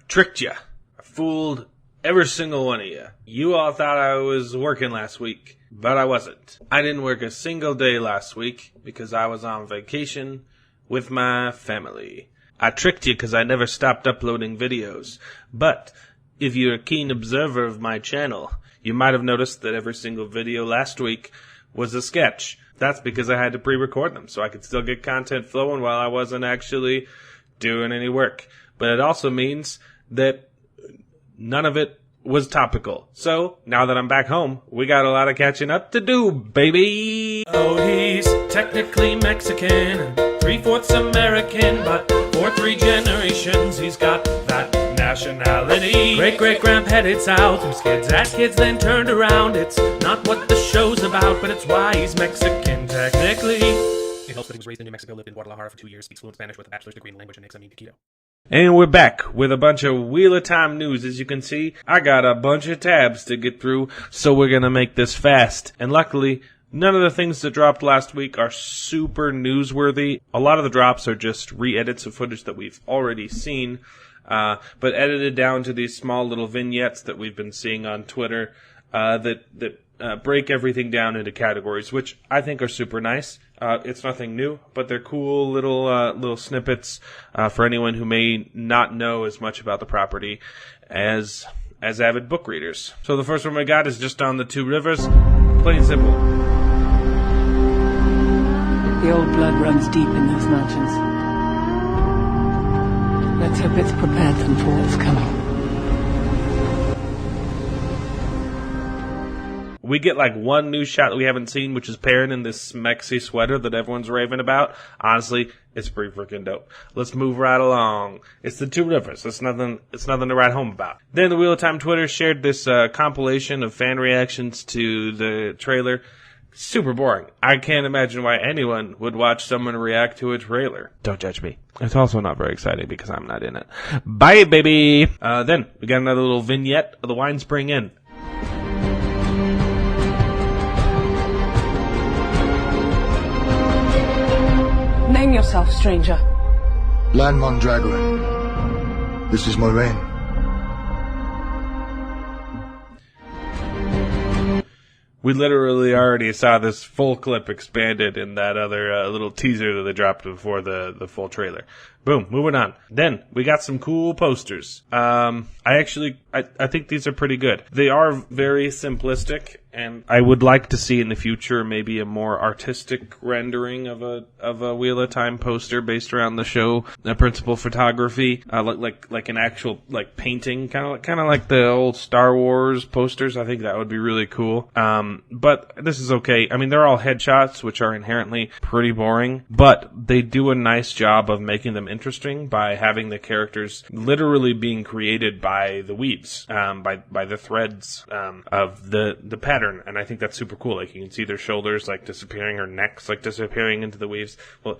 tricked you. I fooled every single one of you. You all thought I was working last week, but I wasn't. I didn't work a single day last week because I was on vacation with my family. I tricked you because I never stopped uploading videos. But if you're a keen observer of my channel, you might have noticed that every single video last week was a sketch. That's because I had to pre-record them so I could still get content flowing while I wasn't actually doing any work. But it also means that none of it was topical. So, now that I'm back home, we got a lot of catching up to do, baby! Oh, he's technically Mexican and 3/4 American, but for 3 generations he's got that nationality. Great-great-grandpa headed south, whose kids had kids then turned around. It's not what the show's about, but it's why he's Mexican technically. It helps that he was raised in New Mexico, lived in Guadalajara for 2 years, speaks fluent Spanish with a bachelor's degree in language, and makes a mean taquito. And we're back with a bunch of Wheel of Time news. As you can see, I got a bunch of tabs to get through, so we're gonna make this fast. And luckily, none of the things that dropped last week are super newsworthy. A lot of the drops are just re-edits of footage that we've already seen, but edited down to these small little vignettes that we've been seeing on Twitter that break everything down into categories, which I think are super nice. It's nothing new, but they're cool little snippets for anyone who may not know as much about the property as avid book readers. So the first one we got is just on the 2 rivers, plain and simple. The old blood runs deep in those mountains. Let's hope it's prepared them for what's coming. We get like one new shot that we haven't seen, which is Perrin in this Smexy sweater that everyone's raving about. Honestly, it's pretty freaking dope. Let's move right along. It's the 2 rivers. It's nothing to write home about. Then the Wheel of Time Twitter shared this compilation of fan reactions to the trailer. Super boring. I can't imagine why anyone would watch someone react to a trailer. Don't judge me. It's also not very exciting because I'm not in it. Bye, baby! Then we got another little vignette of the Winespring Inn. Name yourself, stranger. Landmon Dragon. This is my reign. We literally already saw this full clip expanded in that other little teaser that they dropped before the full trailer. Boom, moving on. Then, we got some cool posters. I think these are pretty good. They are very simplistic, and I would like to see in the future maybe a more artistic rendering of a Wheel of Time poster based around the show, principal photography, like an actual like painting, kind of like the old Star Wars posters. I think that would be really cool. But this is okay. I mean, they're all headshots, which are inherently pretty boring, but they do a nice job of making them interesting by having the characters literally being created by the weaves, by the threads of the pattern, and I think that's super cool. Like, you can see their shoulders like disappearing, or necks like disappearing into the weaves. Well,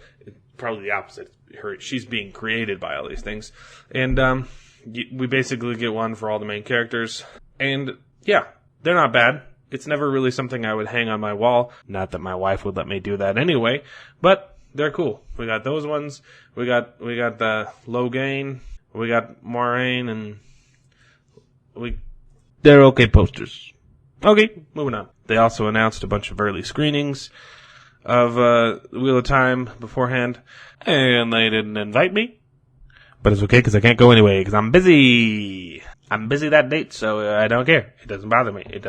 probably the opposite. She's being created by all these things, and we basically get one for all the main characters, and yeah, they're not bad. It's never really something I would hang on my wall. Not that my wife would let me do that anyway, but they're cool. We got those ones. We got the Logain. We got Moraine, and they're okay posters. Okay, moving on. They also announced a bunch of early screenings of Wheel of Time beforehand, and they didn't invite me. But it's okay, because I can't go anyway, because I'm busy. I'm busy that date, so I don't care. It doesn't bother me. It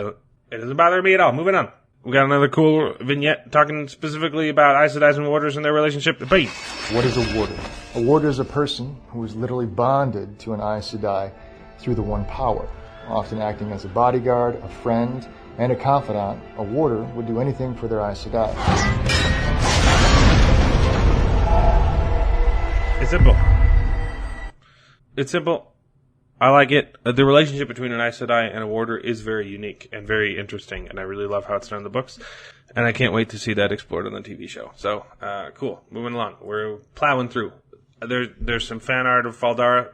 doesn't bother me at all. Moving on. We got another cool vignette talking specifically about Aes Sedai and warders and their relationship. Bam! What is a warder? A warder is a person who is literally bonded to an Aes Sedai through the one power, often acting as a bodyguard, a friend, and a confidant. A warder would do anything for their Aes Sedai. It's simple. It's simple. I like it. The relationship between an Aes Sedai and a warder is very unique and very interesting, and I really love how it's done in the books, and I can't wait to see that explored on the TV show. So, cool. Moving along. We're plowing through. There's some fan art of Fal Dara.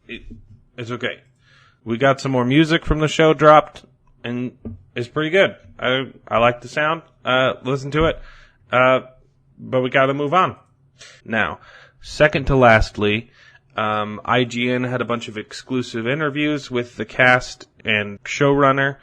It's okay. We got some more music from the show dropped, and it's pretty good. I like the sound. Listen to it. But we gotta move on. Now, second to lastly, IGN had a bunch of exclusive interviews with the cast and showrunner.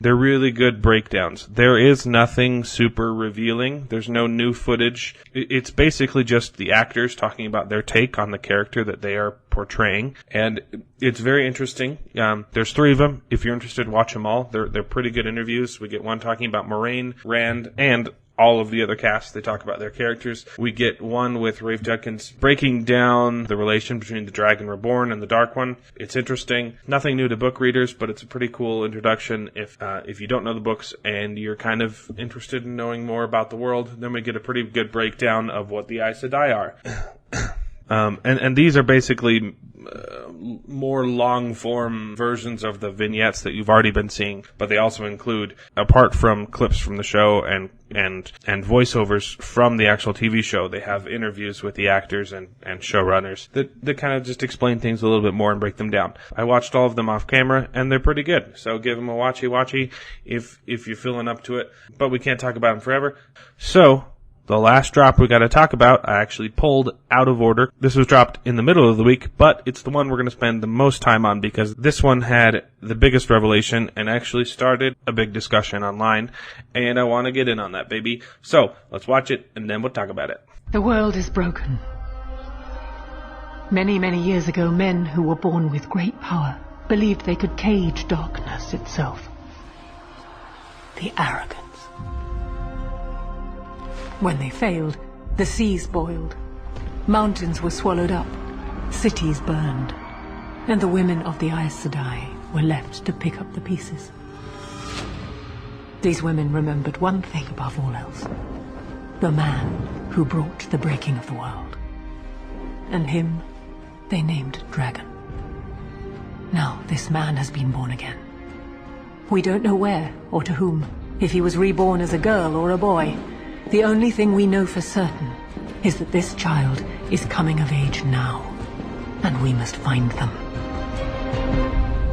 They're really good breakdowns. There is nothing super revealing. There's no new footage. It's basically just the actors talking about their take on the character that they are portraying. And it's very interesting. There's 3 of them. If you're interested, watch them all. They're pretty good interviews. We get one talking about Moiraine, Rand, and all of the other casts. They talk about their characters. We get one with Rafe Judkins breaking down the relation between the Dragon Reborn and the Dark One. It's interesting. Nothing new to book readers, but it's a pretty cool introduction if you don't know the books and you're kind of interested in knowing more about the world. Then we get a pretty good breakdown of what the Aes Sedai are. And these are basically more long-form versions of the vignettes that you've already been seeing, but they also include, apart from clips from the show and voiceovers from the actual TV show, they have interviews with the actors and showrunners that kind of just explain things a little bit more and break them down. I watched all of them off camera, and they're pretty good, so give them a watchy if you're feeling up to it, but we can't talk about them forever. So the last drop we got to talk about, I actually pulled out of order. This was dropped in the middle of the week, but it's the one we're going to spend the most time on because this one had the biggest revelation and actually started a big discussion online, and I want to get in on that, baby. So let's watch it, and then we'll talk about it. The world is broken. Many, many years ago, men who were born with great power believed they could cage darkness itself. The arrogance. When they failed, the seas boiled, mountains were swallowed up, cities burned, and the women of the Aes Sedai were left to pick up the pieces. These women remembered one thing above all else: the man who brought the breaking of the world. And him they named Dragon. Now this man has been born again. We don't know where or to whom, if he was reborn as a girl or a boy. The only thing we know for certain is that this child is coming of age now, and we must find them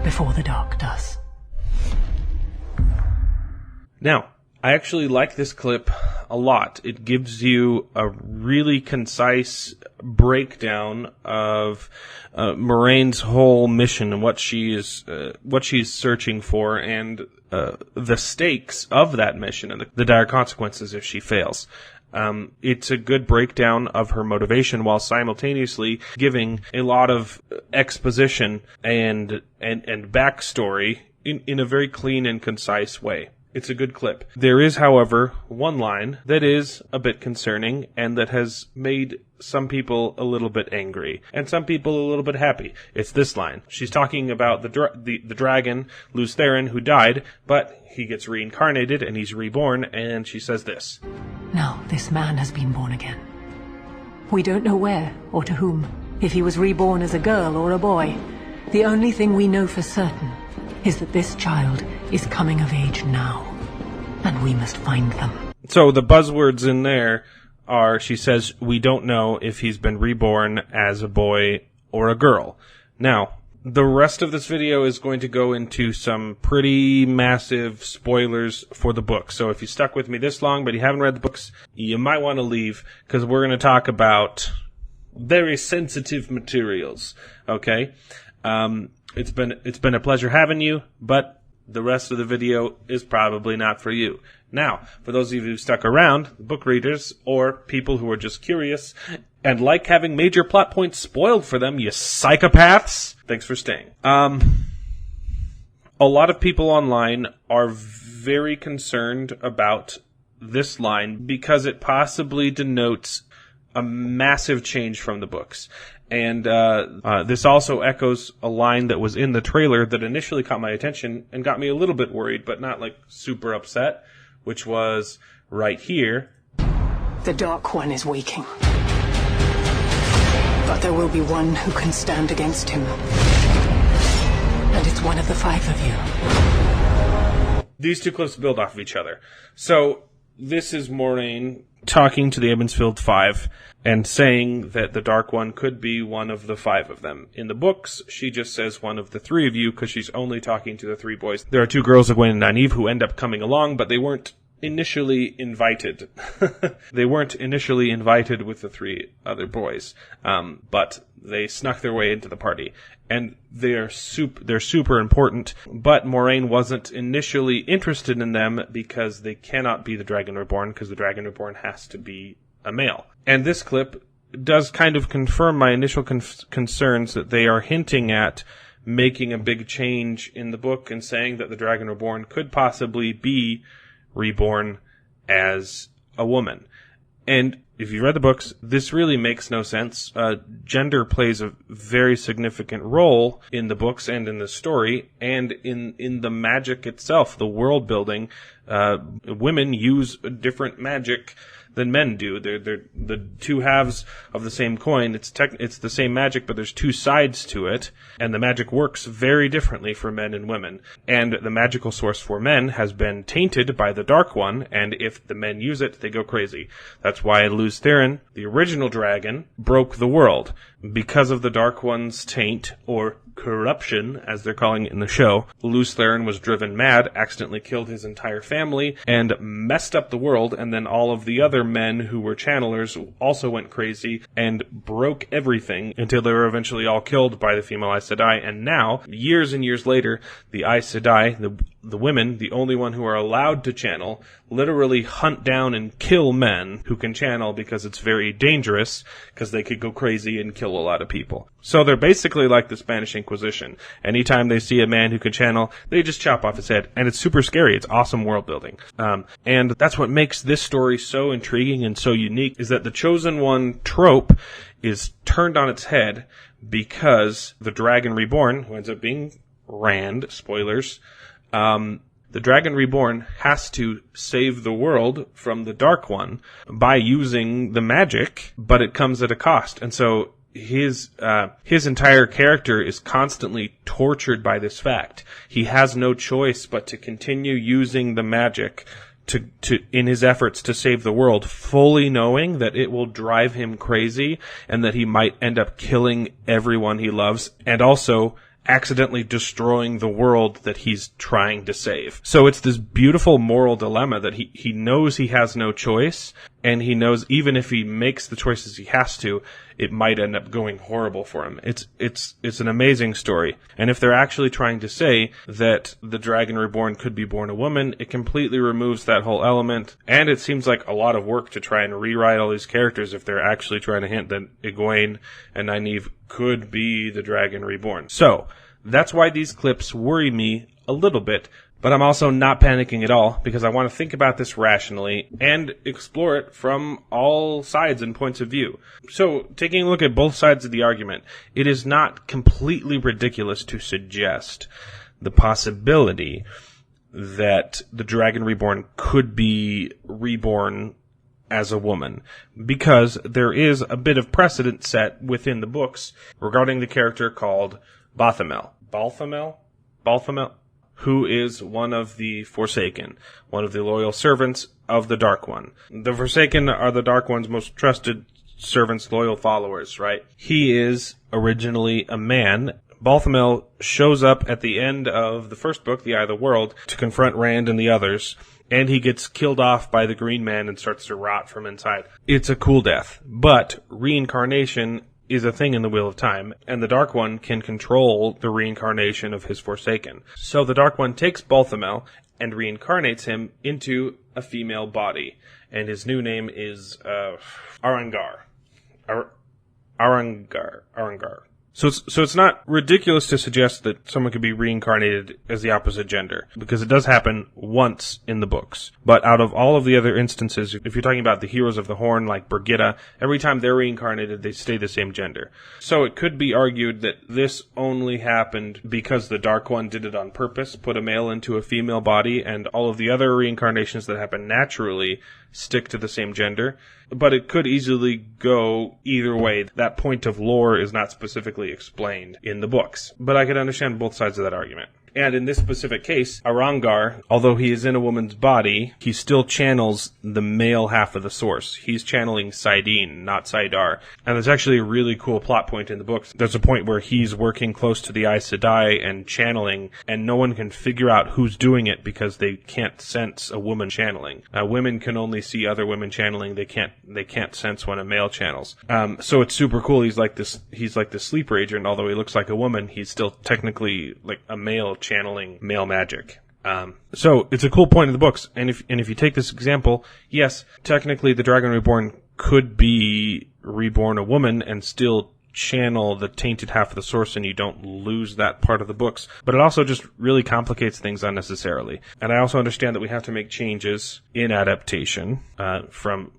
before the dark does. Now, I actually like this clip a lot. It gives you a really concise breakdown of Moraine's whole mission and what she's searching for, and the stakes of that mission and the dire consequences if she fails. It's a good breakdown of her motivation while simultaneously giving a lot of exposition and backstory in a very clean and concise way. It's a good clip. There is, however, one line that is a bit concerning and that has made some people a little bit angry and some people a little bit happy. It's this line. She's talking about the dragon, Lews Therin, who died, but he gets reincarnated and he's reborn, and she says this. Now this man has been born again. We don't know where or to whom, if he was reborn as a girl or a boy. The only thing we know for certain is that this child is coming of age now, and we must find them. So the buzzwords in there are, she says, we don't know if he's been reborn as a boy or a girl. Now, the rest of this video is going to go into some pretty massive spoilers for the book. So if you stuck with me this long but you haven't read the books, you might want to leave, because we're going to talk about very sensitive materials, okay? It's been a pleasure having you, but the rest of the video is probably not for you. Now, for those of you who stuck around, book readers, or people who are just curious and like having major plot points spoiled for them, you psychopaths, thanks for staying. A lot of people online are very concerned about this line because it possibly denotes a massive change from the books. And this also echoes a line that was in the trailer that initially caught my attention and got me a little bit worried, but not like super upset, which was right here. The Dark One is waking, but there will be one who can stand against him. And it's one of the 5 of you. These two clips build off of each other. So this is Moiraine talking to the Ebonsfield 5 and saying that the Dark One could be one of the 5 of them. In the books, she just says one of the 3 of you because she's only talking to the 3 boys. There are 2 girls, Egwene and Nynaeve, who end up coming along, but they weren't initially invited. They weren't initially invited with the 3 other boys, but they snuck their way into the party. And they're super important, but Moraine wasn't initially interested in them because they cannot be the Dragon Reborn, because the Dragon Reborn has to be a male. And this clip does kind of confirm my initial concerns that they are hinting at making a big change in the book and saying that the Dragon Reborn could possibly be reborn as a woman. And if you read the books, this really makes no sense. Gender plays a very significant role in the books and in the story and in the magic itself, the world building. Women use different magic than men do. They're the two halves of the same coin. It's the same magic, but there's 2 sides to it, and the magic works very differently for men and women. And the magical source for men has been tainted by the Dark One, and if the men use it, they go crazy. That's why Luz Theron, the original dragon, broke the world. Because of the Dark One's taint, or corruption, as they're calling it in the show, Luz Theron was driven mad, accidentally killed his entire family, and messed up the world, and then all of the other men who were channelers also went crazy and broke everything until they were eventually all killed by the female Aes Sedai. And now, years and years later, the Aes Sedai, the women, the only one who are allowed to channel, literally hunt down and kill men who can channel because it's very dangerous, because they could go crazy and kill a lot of people. So they're basically like the Spanish Inquisition. Anytime they see a man who can channel, they just chop off his head. And it's super scary. It's awesome world building. And that's what makes this story so intriguing and so unique, is that the Chosen One trope is turned on its head because the Dragon Reborn, who ends up being Rand, spoilers, the Dragon Reborn has to save the world from the Dark One by using the magic, but it comes at a cost. And so his entire character is constantly tortured by this fact. He has no choice but to continue using the magic to in his efforts to save the world, fully knowing that it will drive him crazy and that he might end up killing everyone he loves, and also accidentally destroying the world that he's trying to save. So it's this beautiful moral dilemma that he knows he has no choice, and he knows even if he makes the choices he has to, it might end up going horrible for him. It's an amazing story. And if they're actually trying to say that the Dragon Reborn could be born a woman, it completely removes that whole element. And it seems like a lot of work to try and rewrite all these characters if they're actually trying to hint that Egwene and Nynaeve could be the Dragon Reborn. So, that's why these clips worry me a little bit, but I'm also not panicking at all because I want to think about this rationally and explore it from all sides and points of view. So, taking a look at both sides of the argument, it is not completely ridiculous to suggest the possibility that the Dragon Reborn could be reborn as a woman, because there is a bit of precedent set within the books regarding the character called Balthamel, who is one of the Forsaken, one of the loyal servants of the Dark One. The Forsaken are the Dark One's most trusted servants, loyal followers, right? He is originally a man. Balthamel shows up at the end of the first book, The Eye of the World, to confront Rand and the others, and he gets killed off by the Green Man and starts to rot from inside. It's a cool death, but reincarnation is a thing in the Wheel of Time, and the Dark One can control the reincarnation of his Forsaken. So the Dark One takes Balthamel and reincarnates him into a female body, and his new name is Arangar. Arangar. So it's not ridiculous to suggest that someone could be reincarnated as the opposite gender, because it does happen once in the books. But out of all of the other instances, if you're talking about the Heroes of the Horn, like Brigitta, every time they're reincarnated, they stay the same gender. So it could be argued that this only happened because the Dark One did it on purpose, put a male into a female body, and all of the other reincarnations that happen naturally stick to the same gender. But it could easily go either way. That point of lore is not specifically explained in the books. But I could understand both sides of that argument. And in this specific case, Arangar, although he is in a woman's body, he still channels the male half of the source. He's channeling Saidin, not Saidar. And there's actually a really cool plot point in the book. There's a point where he's working close to the Aes Sedai and channeling, and no one can figure out who's doing it because they can't sense a woman channeling. Women can only see other women channeling. They can't sense when a male channels. So it's super cool. He's like this sleeper agent, although he looks like a woman, he's still technically like a male channeling male magic. So it's a cool point in the books. And if you take this example, yes, technically the Dragon Reborn could be reborn a woman and still channel the tainted half of the source, and you don't lose that part of the books. But it also just really complicates things unnecessarily. And I also understand that we have to make changes in adaptation from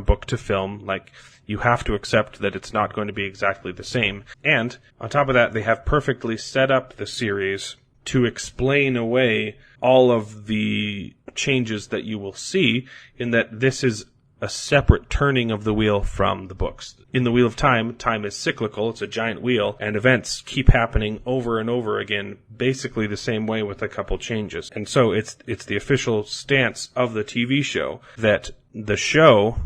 book to film. Like, you have to accept that it's not going to be exactly the same. And on top of that, they have perfectly set up the series to explain away all of the changes that you will see, in that this is a separate turning of the wheel from the books. In the Wheel of Time, time is cyclical, it's a giant wheel, and events keep happening over and over again, basically the same way with a couple changes. And so it's the official stance of the TV show that the show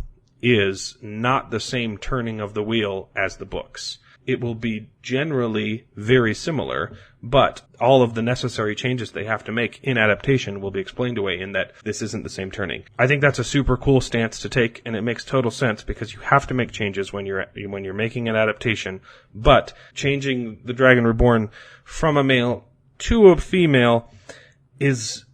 is not the same turning of the wheel as the books. It will be generally very similar, but all of the necessary changes they have to make in adaptation will be explained away, in that this isn't the same turning. I think that's a super cool stance to take, and it makes total sense because you have to make changes when you're making an adaptation. But changing the Dragon Reborn from a male to a female it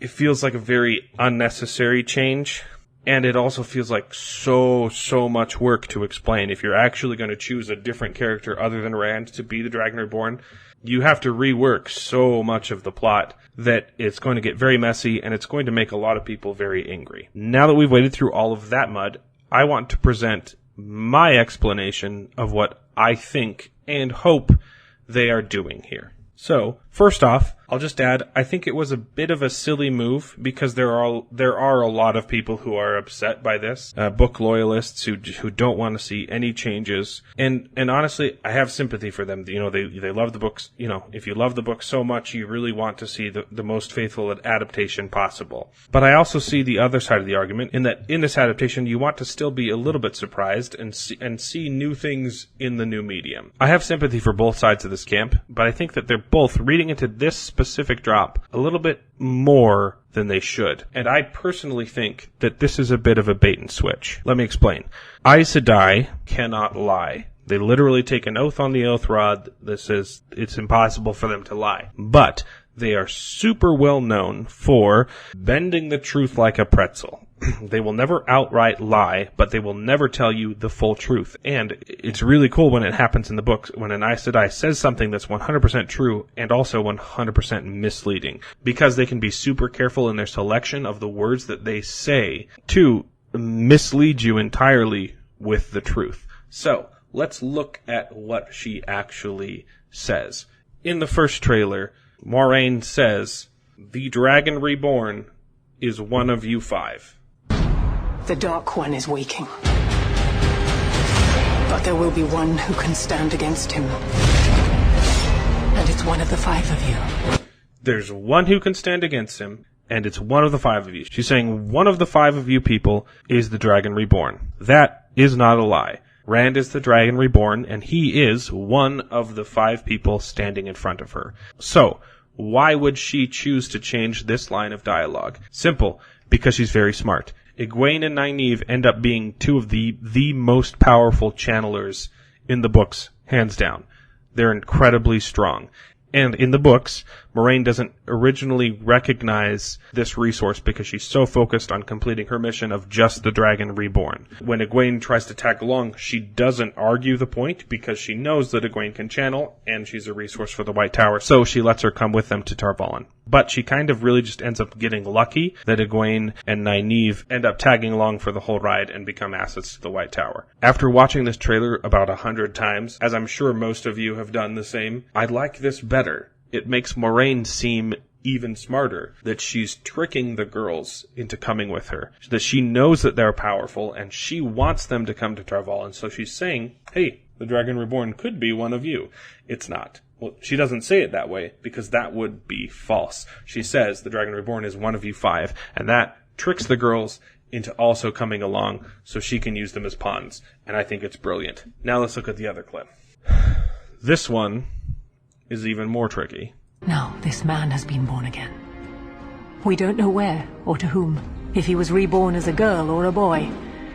feels like a very unnecessary change. And it also feels like so much work to explain. If you're actually going to choose a different character other than Rand to be the Dragon Reborn, you have to rework so much of the plot that it's going to get very messy, and it's going to make a lot of people very angry. Now that we've waded through all of that mud, I want to present my explanation of what I think and hope they are doing here. So, first off, I'll just add, I think it was a bit of a silly move, because there are a lot of people who are upset by this, book loyalists who don't want to see any changes, and honestly, I have sympathy for them. You know, they love the books. You know, if you love the book so much, you really want to see the most faithful adaptation possible. But I also see the other side of the argument, in that in this adaptation, you want to still be a little bit surprised and see new things in the new medium. I have sympathy for both sides of this camp, but I think that they're both reading into this specific drop a little bit more than they should. And I personally think that this is a bit of a bait and switch. Let me explain. Aes Sedai cannot lie. They literally take an oath on the oath rod that says it's impossible for them to lie. But they are super well known for bending the truth like a pretzel. They will never outright lie, but they will never tell you the full truth. And it's really cool when it happens in the books, when an Aes Sedai says something that's 100% true and also 100% misleading, because they can be super careful in their selection of the words that they say to mislead you entirely with the truth. So, let's look at what she actually says. In the first trailer, Moiraine says, "The Dragon Reborn is one of you 5. The Dark One is waking. But there will be one who can stand against him. And it's one of the 5 of you." There's one who can stand against him, and it's one of the 5 of you. She's saying one of the 5 of you people is the Dragon Reborn. That is not a lie. Rand is the Dragon Reborn, and he is one of the 5 people standing in front of her. So, why would she choose to change this line of dialogue? Simple, because she's very smart. Egwene and Nynaeve end up being 2 of the most powerful channelers in the books, hands down. They're incredibly strong. And in the books, Moiraine doesn't originally recognize this resource because she's so focused on completing her mission of just the Dragon Reborn. When Egwene tries to tag along, she doesn't argue the point because she knows that Egwene can channel and she's a resource for the White Tower, so she lets her come with them to Tarvalin. But she kind of really just ends up getting lucky that Egwene and Nynaeve end up tagging along for the whole ride and become assets to the White Tower. After watching this trailer about 100 times, as I'm sure most of you have done the same, I like this better. It makes Moiraine seem even smarter, that she's tricking the girls into coming with her, that she knows that they're powerful and she wants them to come to Tarvalin. So she's saying, hey, the Dragon Reborn could be one of you. It's not. Well, she doesn't say it that way, because that would be false. She says the Dragon Reborn is one of you 5, and that tricks the girls into also coming along so she can use them as pawns. And I think it's brilliant. Now let's look at the other clip. This one is even more tricky. Now this man has been born again. We don't know where or to whom, if he was reborn as a girl or a boy.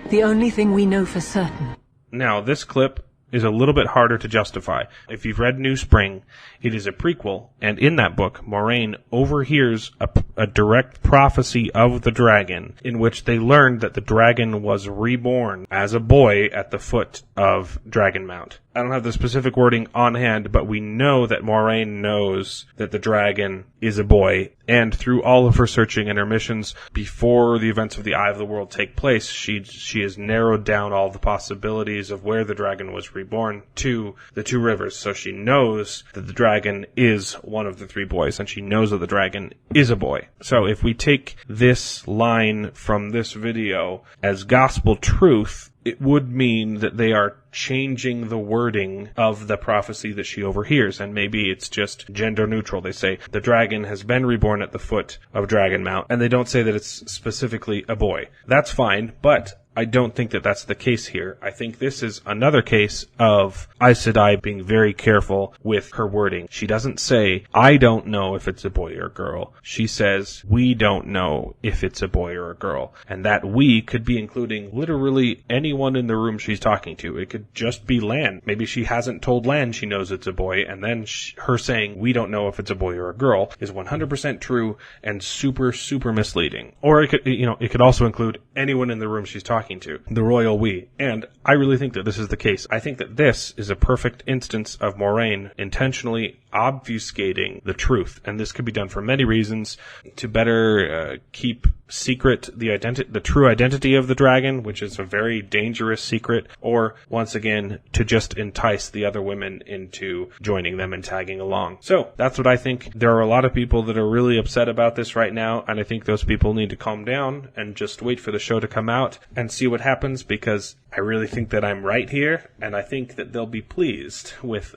The only thing we know for certain. Now, this clip is a little bit harder to justify. If you've read New Spring, it is a prequel, and in that book, Moraine overhears a direct prophecy of the dragon, in which they learned that the dragon was reborn as a boy at the foot of Dragon Mount. I don't have the specific wording on hand, but we know that Moraine knows that the dragon is a boy, and through all of her searching and her missions before the events of the Eye of the World take place, she has narrowed down all the possibilities of where the dragon was reborn to the 2 rivers. So she knows that the dragon is one of the 3 boys, and she knows that the dragon is a boy. So if we take this line from this video as gospel truth, it would mean that they are changing the wording of the prophecy that she overhears, and maybe it's just gender neutral. They say the dragon has been reborn at the foot of Dragon Mount, and they don't say that it's specifically a boy. That's fine, but I don't think that that's the case here. I think this is another case of Aes Sedai being very careful with her wording. She doesn't say, I don't know if it's a boy or a girl. She says, we don't know if it's a boy or a girl. And that we could be including literally anyone in the room she's talking to. It could just be Lan. Maybe she hasn't told Lan she knows it's a boy, and then her saying, we don't know if it's a boy or a girl, is 100% true and super, super misleading. Or it could also include anyone in the room she's talking to, the royal we. And I really think that this is the case. I think that this is a perfect instance of Moraine intentionally obfuscating the truth, and this could be done for many reasons: to better keep secret the true identity of the dragon, which is a very dangerous secret, or once again to just entice the other women into joining them and tagging along. So that's what I think. There are a lot of people that are really upset about this right now, and I think those people need to calm down and just wait for the show to come out and see what happens, because I really think that I'm right here, and I think that they'll be pleased with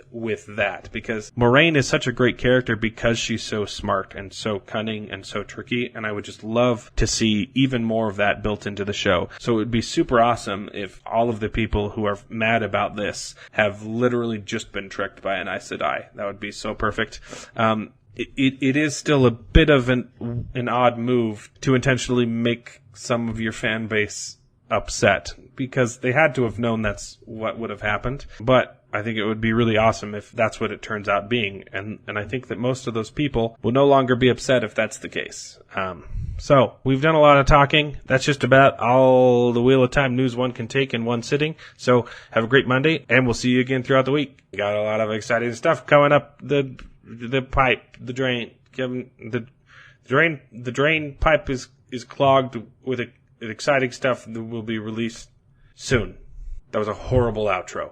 that, because Moraine is such a great character because she's so smart and so cunning and so tricky, and I would just love to see even more of that built into the show. So it would be super awesome if all of the people who are mad about this have literally just been tricked by an Aes Sedai. That would be so perfect. It is still a bit of an odd move to intentionally make some of your fan base upset, because they had to have known that's what would have happened. But I think it would be really awesome if that's what it turns out being. And I think that most of those people will no longer be upset if that's the case. So we've done a lot of talking. That's just about all the Wheel of Time news one can take in one sitting. So have a great Monday, and we'll see you again throughout the week. We got a lot of exciting stuff coming up. The pipe, the drain, the drain pipe is clogged with exciting stuff that will be released soon. That was a horrible outro.